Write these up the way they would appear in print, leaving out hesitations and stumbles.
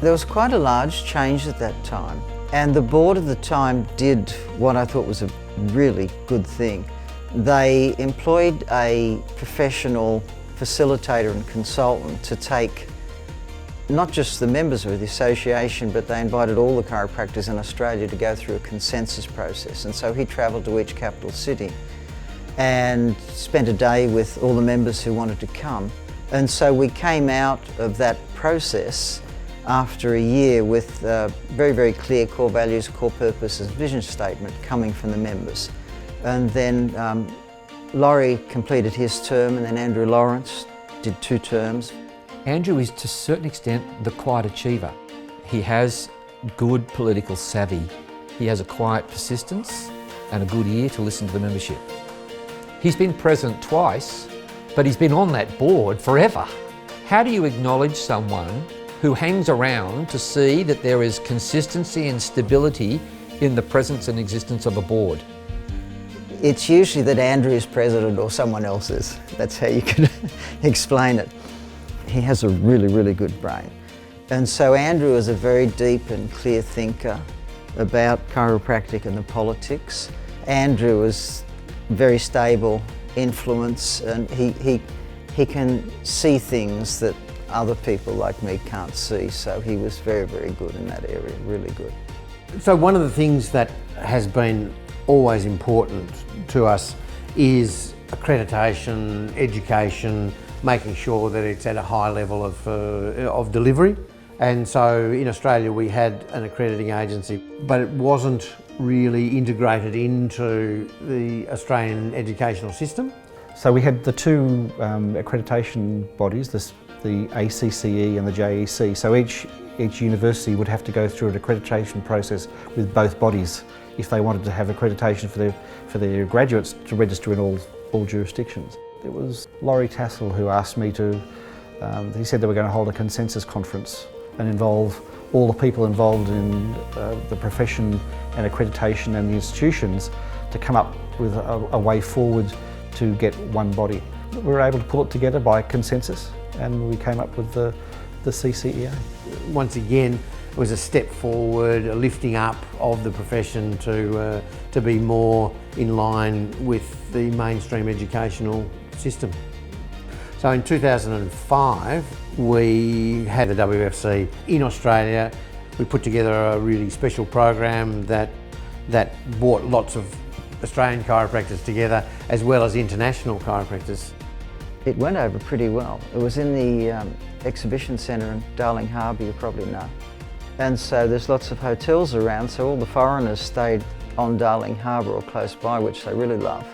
There was quite a large change at that time, and the board at the time did what I thought was a really good thing. They employed a professional facilitator and consultant to take not just the members of the association, but they invited all the chiropractors in Australia to go through a consensus process. And so he travelled to each capital city and spent a day with all the members who wanted to come. And so we came out of that process after a year with very, very clear core values, core purposes, vision statement coming from the members. And then Laurie completed his term, and then Andrew Lawrence did 2 terms. Andrew is to a certain extent the quiet achiever. He has good political savvy. He has a quiet persistence and a good ear to listen to the membership. He's been president twice, but he's been on that board forever. How do you acknowledge someone who hangs around to see that there is consistency and stability in the presence and existence of a board? It's usually that Andrew is president or someone else is. That's how you can explain it. He has a really, really good brain. And so Andrew is a very deep and clear thinker about chiropractic and the politics. Andrew is very stable influence, and he can see things that other people like me can't see. So he was very, very good in that area, really good. So one of the things that has been always important to us is accreditation, education, making sure that it's at a high level of delivery. And so in Australia we had an accrediting agency, but it wasn't really integrated into the Australian educational system. So we had the 2 accreditation bodies, the ACCE and the JEC. So each university would have to go through an accreditation process with both bodies if they wanted to have accreditation for their graduates to register in all jurisdictions. It was Laurie Tassel who asked me to, he said they were going to hold a consensus conference and involve all the people involved in the profession and accreditation and the institutions to come up with a way forward to get one body. We were able to pull it together by consensus, and we came up with the CCEA. Once again, it was a step forward, a lifting up of the profession to be more in line with the mainstream educational system. So in 2005, we had the WFC in Australia. We put together a really special program that brought lots of Australian chiropractors together, as well as international chiropractors. It went over pretty well. It was in the exhibition centre in Darling Harbour, you probably know. And so there's lots of hotels around, so all the foreigners stayed on Darling Harbour or close by, which they really love.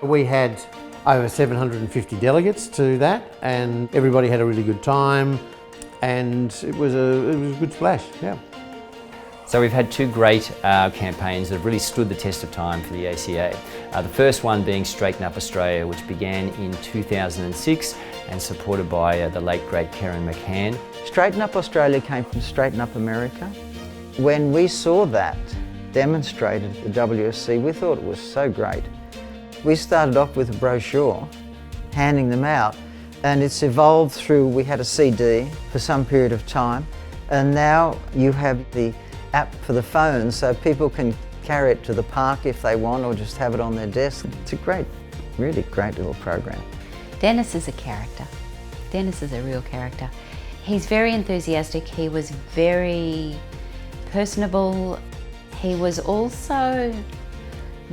We had over 750 delegates to that, and everybody had a really good time, and it was a good splash, yeah. So we've had 2 great campaigns that have really stood the test of time for the ACA. The first one being Straighten Up Australia, which began in 2006 and supported by the late great Karen McCann. Straighten Up Australia came from Straighten Up America. When we saw that demonstrated at the WSC, we thought it was so great. We started off with a brochure, handing them out, and it's evolved through, we had a CD for some period of time, and now you have the app for the phone, so people can carry it to the park if they want, or just have it on their desk. It's a great, really great little program. Dennis is a character. Dennis is a real character. He's very enthusiastic. He was very personable. He was also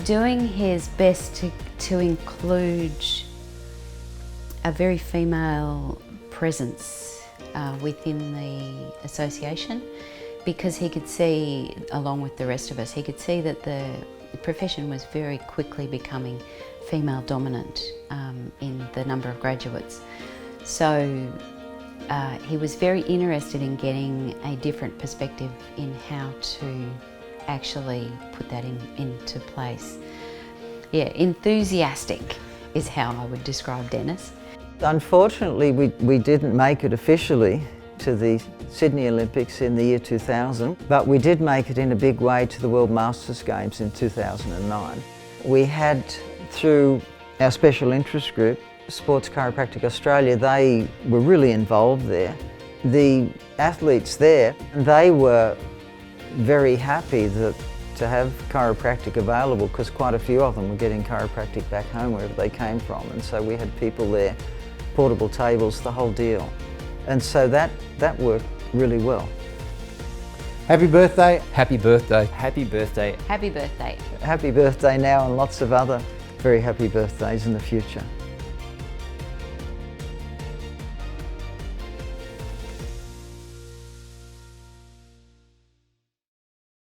doing his best to include a very female presence within the association, because he could see, along with the rest of us, he could see that the profession was very quickly becoming female dominant in the number of graduates. So he was very interested in getting a different perspective in how to actually put that into place. Yeah, enthusiastic is how I would describe Dennis. Unfortunately, we didn't make it officially to the Sydney Olympics in the year 2000, but we did make it in a big way to the World Masters Games in 2009. We had, through our special interest group, Sports Chiropractic Australia, they were really involved there the athletes there, they were very happy to have chiropractic available, because quite a few of them were getting chiropractic back home wherever they came from, and so we had people there, portable tables, the whole deal. And so that worked really well. Happy birthday. Happy birthday. Happy birthday. Happy birthday. Happy birthday now, and lots of other very happy birthdays in the future.